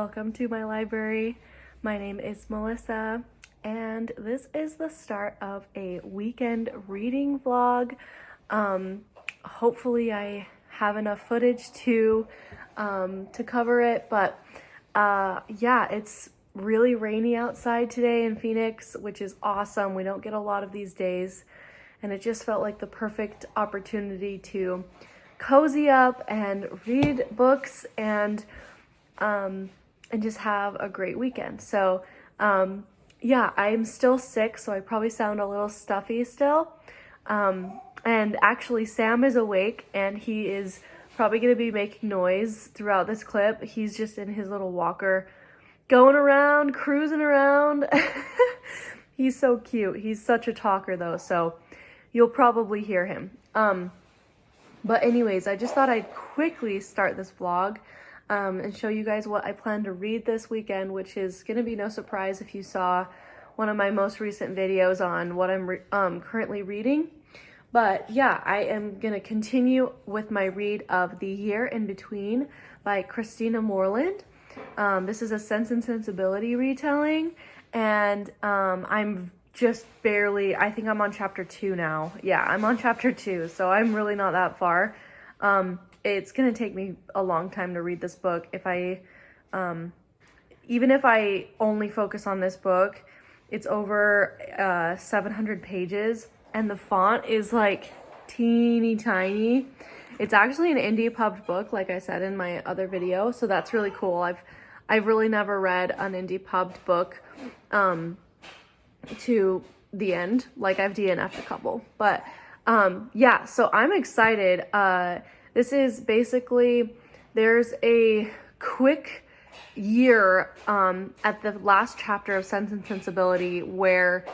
welcome to my library. My name is Melissa, and this is the start of a weekend reading vlog. Hopefully I have enough footage to cover it, but yeah, it's really rainy outside today in Phoenix, which is awesome. We don't get a lot of these days, and it just felt like the perfect opportunity to cozy up and read books and just have a great weekend. So yeah, I'm still sick, so I probably sound a little stuffy still. And actually Sam is awake, and he is probably going to be making noise throughout this clip. He's just in his little walker going around, cruising around. He's so cute. He's such a talker though, so you'll probably hear him. But anyways, I just thought I'd quickly start this vlog and show you guys what I plan to read this weekend, which is going to be no surprise if you saw one of my most recent videos on what I'm currently reading. But yeah, I am going to continue with my read of The Year in Between by Christina Morland. This is a Sense and Sensibility retelling, and I'm just barely, I think I'm on chapter 2 now. Yeah, I'm on chapter 2, so I'm really not that far. It's gonna take me a long time to read this book. If I, even if I only focus on this book, it's over 700 pages, and the font is like teeny tiny. It's actually an indie pubbed book, like I said in my other video, so that's really cool. I've really never read an indie pubbed book to the end. Like, I've DNF'd a couple, but yeah, so I'm excited. This is basically, there's a quick year at the last chapter of Sense and Sensibility where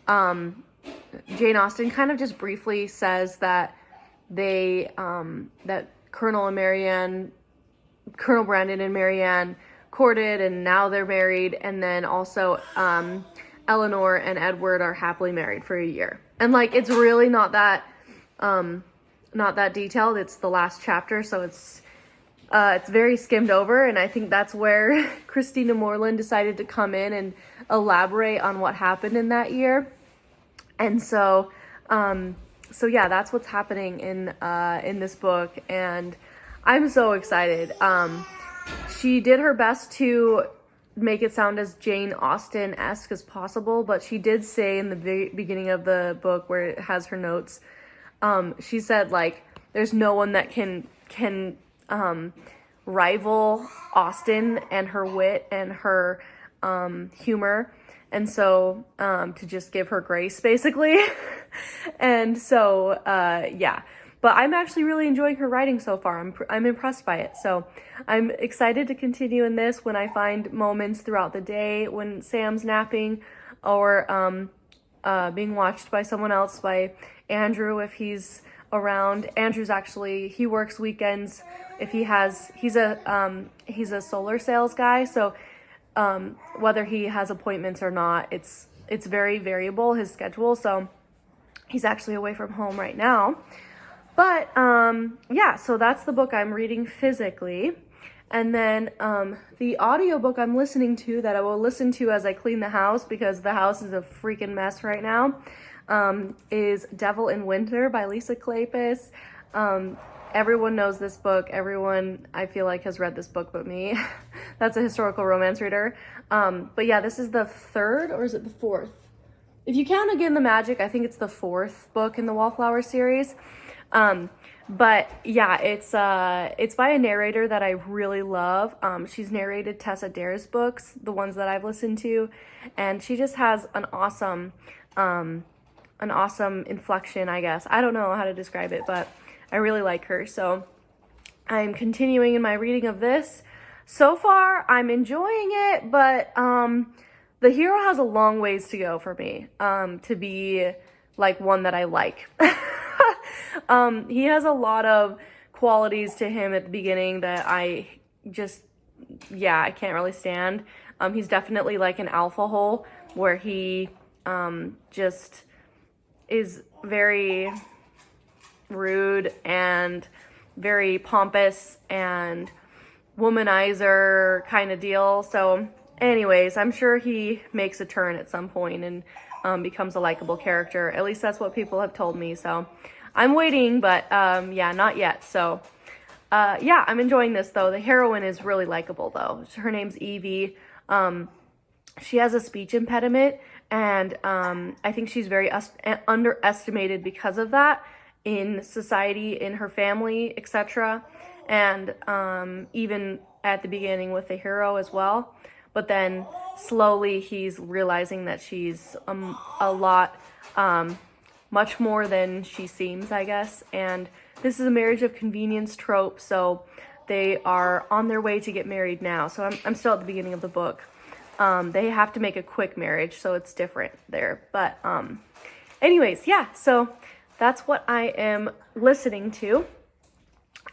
Jane Austen kind of just briefly says that they that Colonel Brandon and Marianne courted, and now they're married, and then also Eleanor and Edward are happily married for a year. And like, it's really not that detailed. It's the last chapter, so it's very skimmed over, and I think that's where Christina Morland decided to come in and elaborate on what happened in that year. And so yeah, that's what's happening in this book, and I'm so excited. She did her best to make it sound as Jane Austen-esque as possible, but she did say in the beginning of the book, where it has her notes, she said, like, there's no one that can rival Austen and her wit and her humor, and so to just give her grace, basically. And so yeah, but I'm actually really enjoying her writing so far. I'm impressed by it, so I'm excited to continue in this when I find moments throughout the day when Sam's napping, or being watched by someone else, by Andrew if he's around. Andrew's actually, he works weekends if he's a solar sales guy, so whether he has appointments or not, it's very variable, his schedule, so he's actually away from home right now. But yeah, so that's the book I'm reading physically. And then the audiobook I'm listening to, that I will listen to as I clean the house, because the house is a freaking mess right now, is Devil in Winter by Kleypas. Everyone knows this book. Everyone, I feel like, has read this book but me. That's a historical romance reader. But yeah, this is the third, or is it the fourth? If you count Again the Magic, I think it's the fourth book in the Wallflower series. But yeah, it's by a narrator that I really love. She's narrated Tessa Dare's books, the ones that I've listened to, and she just has an awesome inflection, I guess. I don't know how to describe it, but I really like her. So I'm continuing in my reading of this. So far, I'm enjoying it, but the hero has a long ways to go for me to be like one that I like. He has a lot of qualities to him at the beginning that I just, yeah, I can't really stand. He's definitely like an alpha hole, where he just is very rude and very pompous and womanizer kind of deal. So anyways, I'm sure he makes a turn at some point and becomes a likable character. At least that's what people have told me. So I'm waiting, but yeah, not yet. So yeah, I'm enjoying this though. The heroine is really likable though. Her name's Evie. She has a speech impediment, and I think she's very underestimated because of that in society, in her family, etc. And even at the beginning with the hero as well. But then slowly he's realizing that she's a lot, much more than she seems, I guess. And this is a marriage of convenience trope, so they are on their way to get married now. So I'm still at the beginning of the book. They have to make a quick marriage, so it's different there. But anyways, yeah, so that's what I am listening to.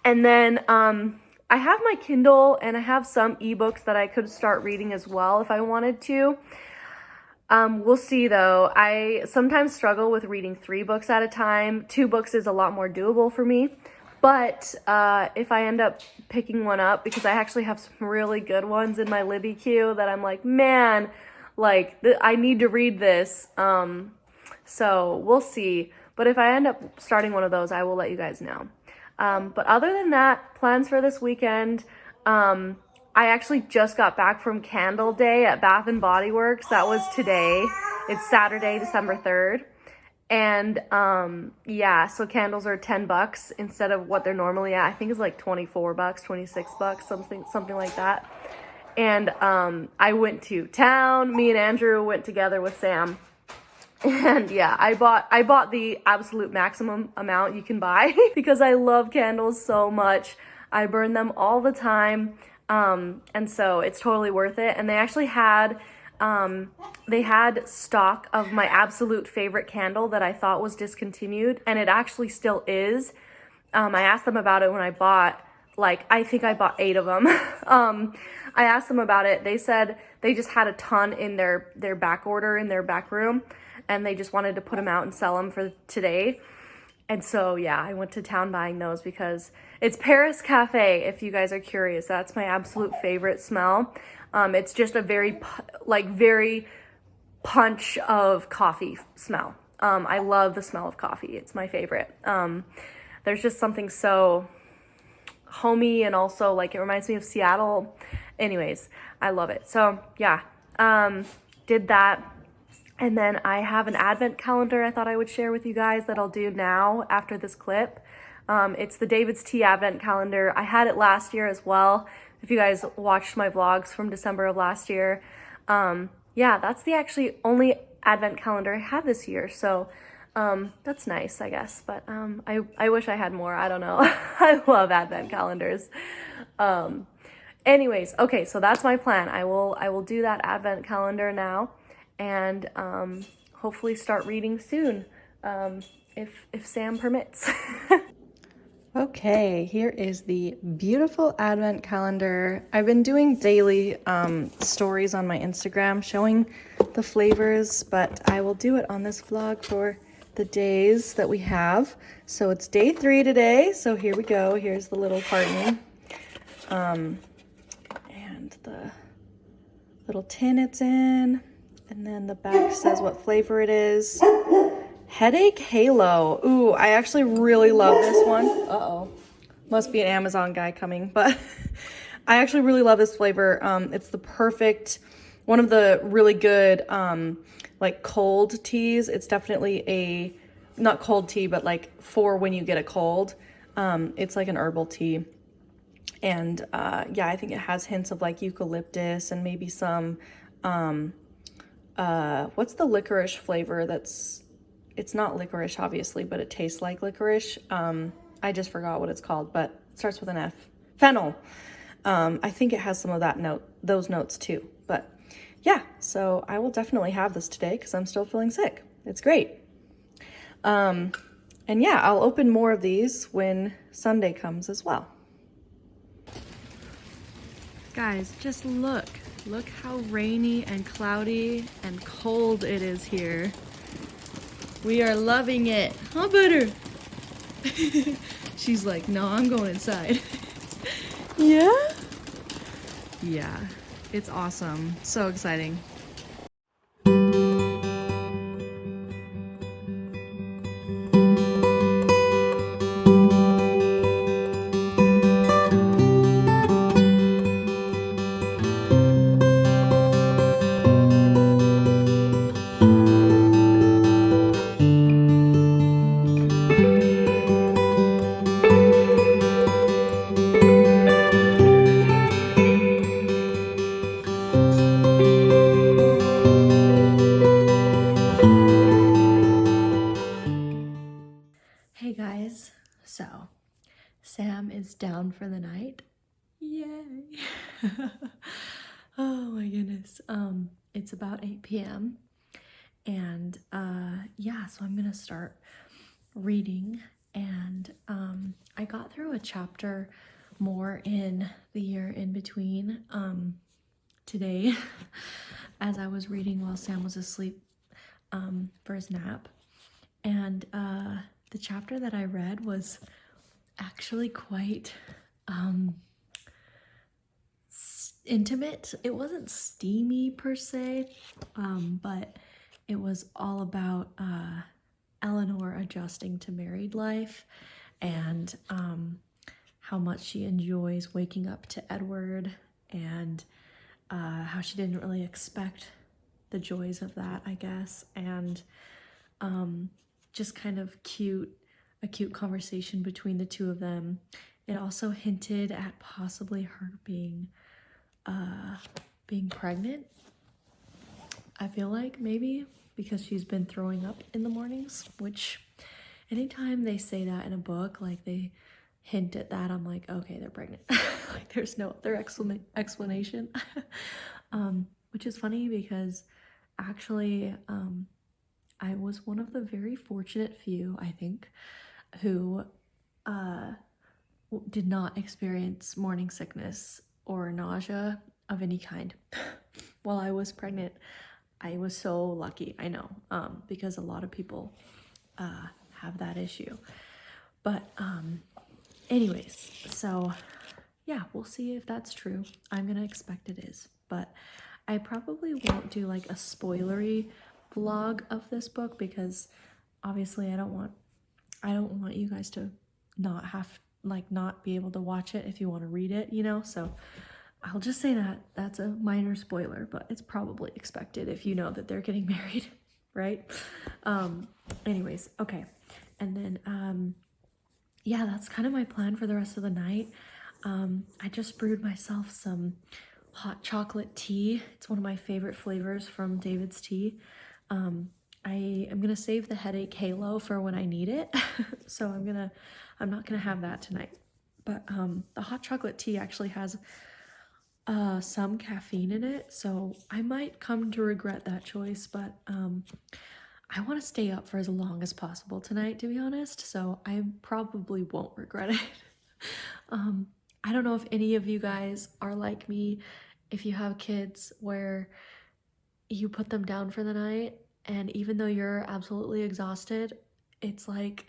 And then I have my Kindle, and I have some ebooks that I could start reading as well if I wanted to. We'll see though. I sometimes struggle with reading 3 books at a time. 2 books is a lot more doable for me. But if I end up picking one up, because I actually have some really good ones in my Libby queue that I'm like, man, like I need to read this. So we'll see. But if I end up starting one of those, I will let you guys know. But other than that, plans for this weekend, I actually just got back from Candle Day at Bath & Body Works. That was today. It's Saturday, December 3rd. And yeah, so candles are $10 instead of what they're normally at. I think it's like $24, $26, something like that. And I went to town. Me and Andrew went together with Sam. And yeah, I bought the absolute maximum amount you can buy because I love candles so much. I burn them all the time. And so it's totally worth it. And they actually had stock of my absolute favorite candle that I thought was discontinued, and it actually still is. I asked them about it when I bought, I think I bought 8 of them. I asked them about it. They said they just had a ton in their back order in their back room, and they just wanted to put them out and sell them for today. And so, yeah, I went to town buying those because it's Paris Cafe, if you guys are curious. That's my absolute favorite smell. It's just a very punch of coffee smell. I love the smell of coffee. It's my favorite. There's just something so homey, and also it reminds me of Seattle. Anyways, I love it. So yeah, did that. And then I have an advent calendar I thought I would share with you guys that I'll do now after this clip. It's the David's Tea advent calendar. I had it last year as well. If you guys watched my vlogs from December of last year. Yeah, that's the actually only advent calendar I have this year. So that's nice, I guess. But I wish I had more. I don't know. I love advent calendars. Anyways, okay, so that's my plan. I will do that advent calendar now, and hopefully start reading soon, if Sam permits. Okay, here is the beautiful advent calendar. I've been doing daily stories on my Instagram showing the flavors, but I will do it on this vlog for the days that we have. So it's day 3 today, so here we go. Here's the little carton. And the little tin it's in. And then the back says what flavor it is. Headache Halo. Ooh, I actually really love this one. Uh-oh. Must be an Amazon guy coming, but I actually really love this flavor. It's the perfect, one of the really good, cold teas. It's definitely not cold tea, but for when you get a cold. It's like an herbal tea. And yeah, I think it has hints of eucalyptus and maybe some, what's the licorice flavor it's not licorice, obviously, but it tastes like licorice. I just forgot what it's called, but it starts with an F. Fennel. I think it has some of those notes too. But yeah, so I will definitely have this today because I'm still feeling sick. It's great. And yeah, I'll open more of these when Sunday comes as well. Guys, just look. Look how rainy and cloudy and cold it is here. We are loving it. Huh, Butter? She's like, no, I'm going inside. Yeah? Yeah, it's awesome. So exciting. Hey guys, so Sam is down for the night. Yay! Oh my goodness. It's about 8 p.m. and yeah, so I'm gonna start reading, and I got through a chapter more in the year in between today as I was reading while Sam was asleep for his nap. And the chapter that I read was actually quite intimate. It wasn't steamy per se, but it was all about Eleanor adjusting to married life and how much she enjoys waking up to Edward, and how she didn't really expect the joys of that, I guess, and just kind of a cute conversation between the two of them. It also hinted at possibly her being pregnant. I feel like maybe because she's been throwing up in the mornings, which anytime they say that in a book, like they hint at that, I'm like, okay, they're pregnant. Like there's no other explanation. Which is funny because actually I was one of the very fortunate few, I think, who did not experience morning sickness or nausea of any kind while I was pregnant. I was so lucky, I know, because a lot of people have that issue. But anyways, so yeah, we'll see if that's true. I'm gonna expect it is, but I probably won't do like a spoilery vlog of this book because obviously I don't want you guys to not be able to watch it if you want to read it, you know? So I'll just say that that's a minor spoiler, but it's probably expected if you know that they're getting married, right? Anyways, okay. And then yeah, that's kind of my plan for the rest of the night. I just brewed myself some hot chocolate tea. It's one of my favorite flavors from David's Tea. I am gonna save the headache halo for when I need it. So I'm not gonna have that tonight. But the hot chocolate tea actually has some caffeine in it, so I might come to regret that choice, but I want to stay up for as long as possible tonight, to be honest, so I probably won't regret it. I don't know if any of you guys are like me, if you have kids where you put them down for the night, and even though you're absolutely exhausted, it's like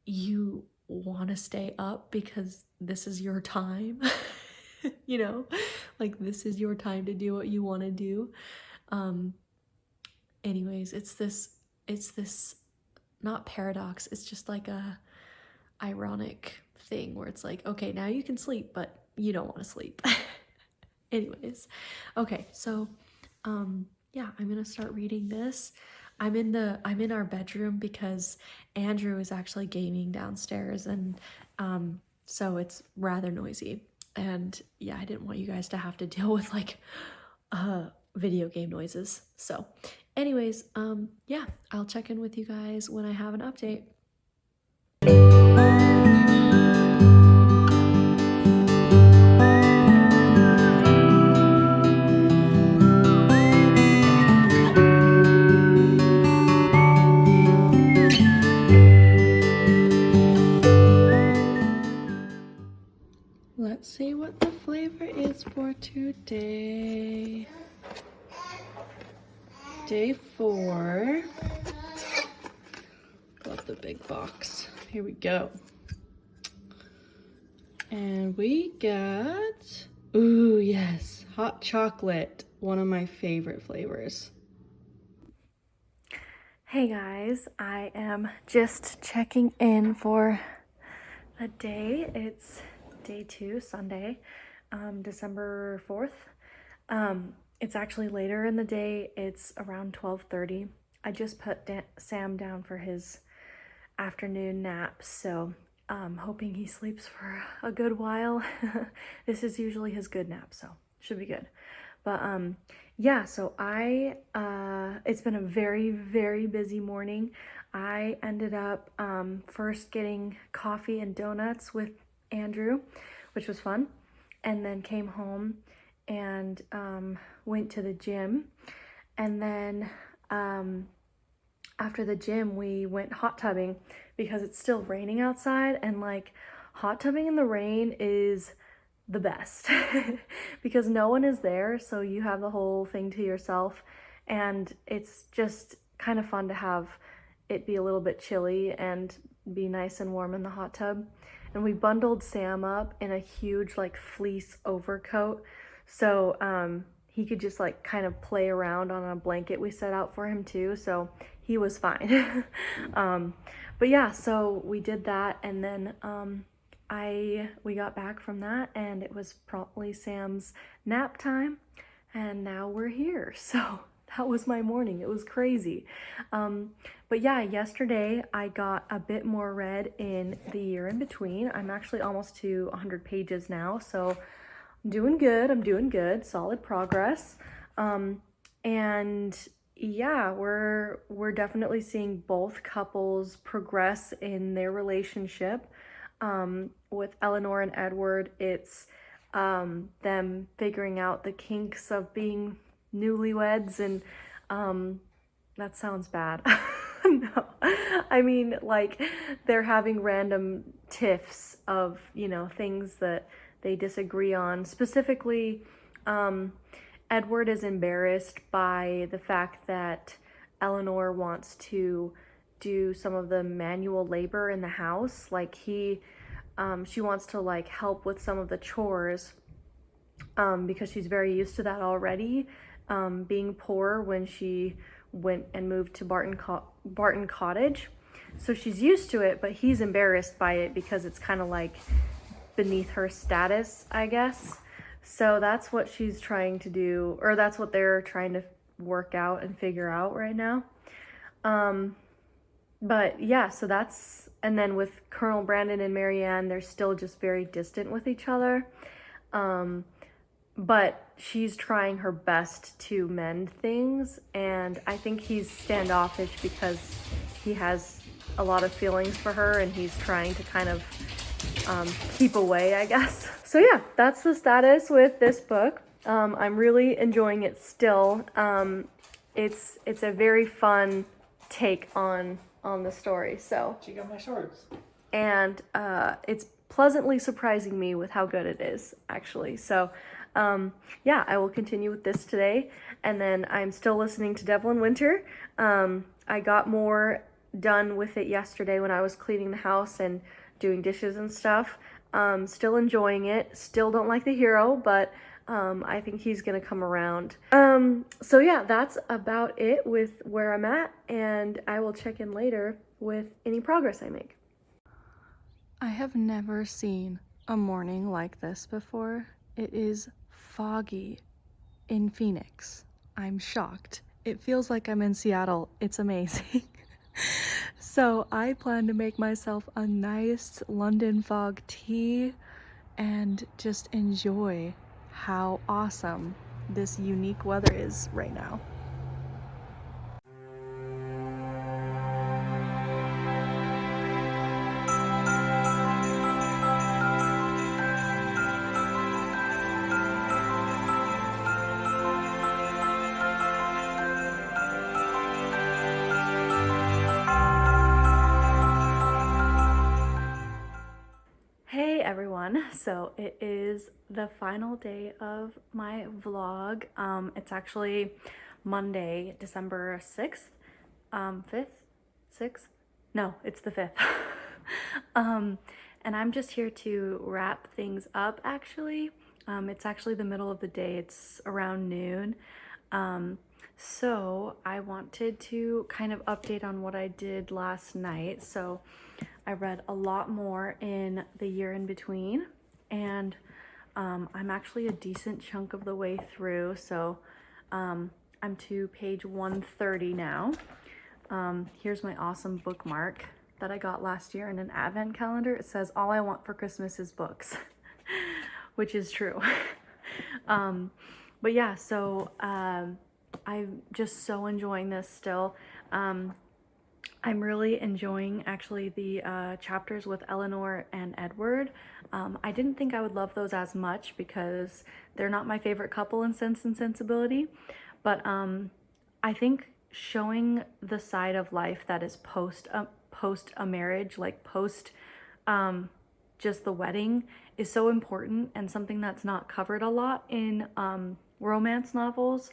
you want to stay up because this is your time. You know, like this is your time to do what you want to do. Anyways, it's this not paradox, it's just like a ironic thing where it's like, okay, now you can sleep, but you don't want to sleep. Anyways, okay, so yeah, I'm gonna start reading this. I'm in our bedroom because Andrew is actually gaming downstairs, and so it's rather noisy. And yeah, I didn't want you guys to have to deal with like video game noises. So anyways, yeah, I'll check in with you guys when I have an update. Let's see what the flavor is for today. Day 4. Love the big box. Here we go. And we got Ooh, yes. Hot chocolate. One of my favorite flavors. Hey guys, I am just checking in for the day. It's day 2, Sunday, December 4th. It's actually later in the day. It's around 12:30. I just put Sam down for his afternoon nap, so hoping he sleeps for a good while. This is usually his good nap, so should be good. But yeah, so it's been a very, very busy morning. I ended up first getting coffee and donuts with Andrew, which was fun, and then came home and went to the gym. And then after the gym, we went hot tubbing because it's still raining outside, and like hot tubbing in the rain is the best because no one is there, so you have the whole thing to yourself, and it's just kind of fun to have it be a little bit chilly and be nice and warm in the hot tub. And we bundled Sam up in a huge like fleece overcoat, so he could just like kind of play around on a blanket we set out for him too, so he was fine. But yeah, so we did that, and then we got back from that, and it was promptly Sam's nap time, and now we're here. So that was my morning. It was crazy. But yeah, yesterday I got a bit more read in the year in between. I'm actually almost to 100 pages now, so I'm doing good. I'm doing good. Solid progress. And yeah, we're definitely seeing both couples progress in their relationship. With Eleanor and Edward, it's them figuring out the kinks of being newlyweds, and that sounds bad. No, I mean, like, they're having random tiffs of, things that they disagree on. Specifically, Edward is embarrassed by the fact that Eleanor wants to do some of the manual labor in the house. Like she wants to like help with some of the chores because she's very used to that already, being poor when she went and moved to Barton Cottage. So she's used to it, but he's embarrassed by it because it's kind of like beneath her status, I guess. So that's what she's trying to do, or that's what they're trying to work out and figure out right now. But yeah, so that's, and then with Colonel Brandon and Marianne, they're still just very distant with each other. But she's trying her best to mend things, and I think he's standoffish because he has a lot of feelings for her, and he's trying to kind of keep away, I guess. So yeah, that's the status with this book. I'm really enjoying it still. It's a very fun take on the story. So Check out my shorts. And it's pleasantly surprising me with how good it is, actually. So yeah, I will continue with this today, and then I'm still listening to Devil in Winter. I got more done with it yesterday when I was cleaning the house and doing dishes and stuff. Still enjoying it. Still don't like the hero, but I think he's gonna come around. So yeah, that's about it with where I'm at, and I will check in later with any progress I make. I have never seen a morning like this before. It is foggy in Phoenix. I'm shocked. It feels like I'm in Seattle. It's amazing. So I plan to make myself a nice London fog tea and just enjoy how awesome this unique weather is right now. Hey everyone, so it is the final day of my vlog. It's actually Monday, December 6th, 5th, 6th? No, it's the 5th. And I'm just here to wrap things up actually. It's actually the middle of the day. It's around noon. So I wanted to kind of update on what I did last night. So I read a lot more in the year in between, and I'm actually a decent chunk of the way through. So I'm to page 130 now. Here's my awesome bookmark that I got last year in an advent calendar. It says, "All I want for Christmas is books," which is true. But yeah, so I'm just so enjoying this still. I'm really enjoying actually the chapters with Eleanor and Edward. I didn't think I would love those as much because they're not my favorite couple in Sense and Sensibility, but I think showing the side of life that is post a marriage, like post just the wedding, is so important and something that's not covered a lot in romance novels.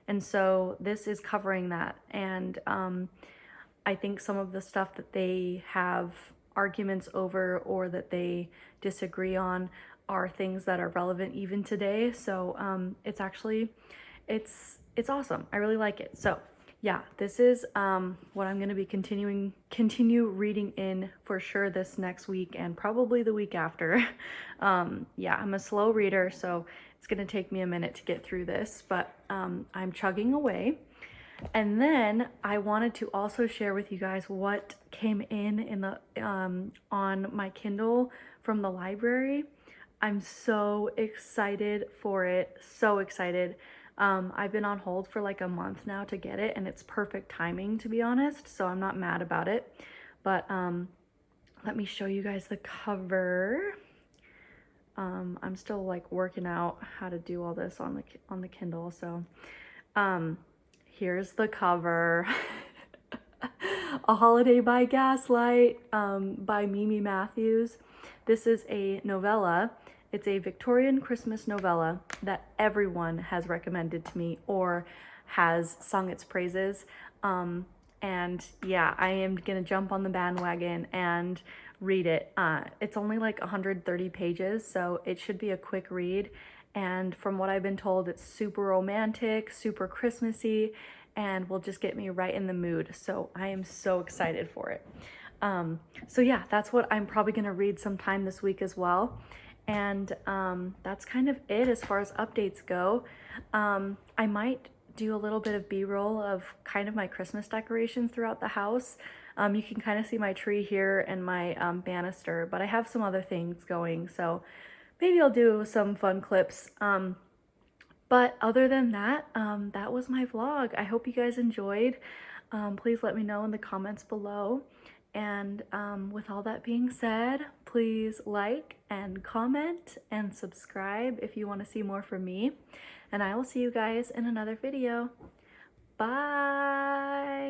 And so this is covering that. And I think some of the stuff that they have arguments over or that they disagree on are things that are relevant even today. So it's actually, it's awesome. I really like it. So yeah, this is what I'm going to be continue reading in for sure this next week and probably the week after. Yeah, I'm a slow reader, so it's going to take me a minute to get through this, but I'm chugging away. And then I wanted to also share with you guys what came in the on my Kindle from the library. I'm so excited for it, so excited. I've been on hold for like a month now to get it, and it's perfect timing, to be honest, so I'm not mad about it. But let me show you guys the cover. I'm still like working out how to do all this on the Kindle, so here's the cover. A Holiday by Gaslight by Mimi Matthews. This is a novella. It's a Victorian Christmas novella that everyone has recommended to me or has sung its praises. And yeah, I am gonna jump on the bandwagon and read it. It's only like 130 pages, so it should be a quick read. And from what I've been told, it's super romantic, super Christmassy, and will just get me right in the mood. So I am so excited for it. So yeah, that's what I'm probably gonna read sometime this week as well. And that's kind of it as far as updates go. I might do a little bit of B-roll of kind of my Christmas decorations throughout the house. You can kind of see my tree here and my banister, but I have some other things going, so maybe I'll do some fun clips. But other than that, that was my vlog. I hope you guys enjoyed. Please let me know in the comments below. And with all that being said, please like and comment and subscribe if you want to see more from me. And I will see you guys in another video. Bye!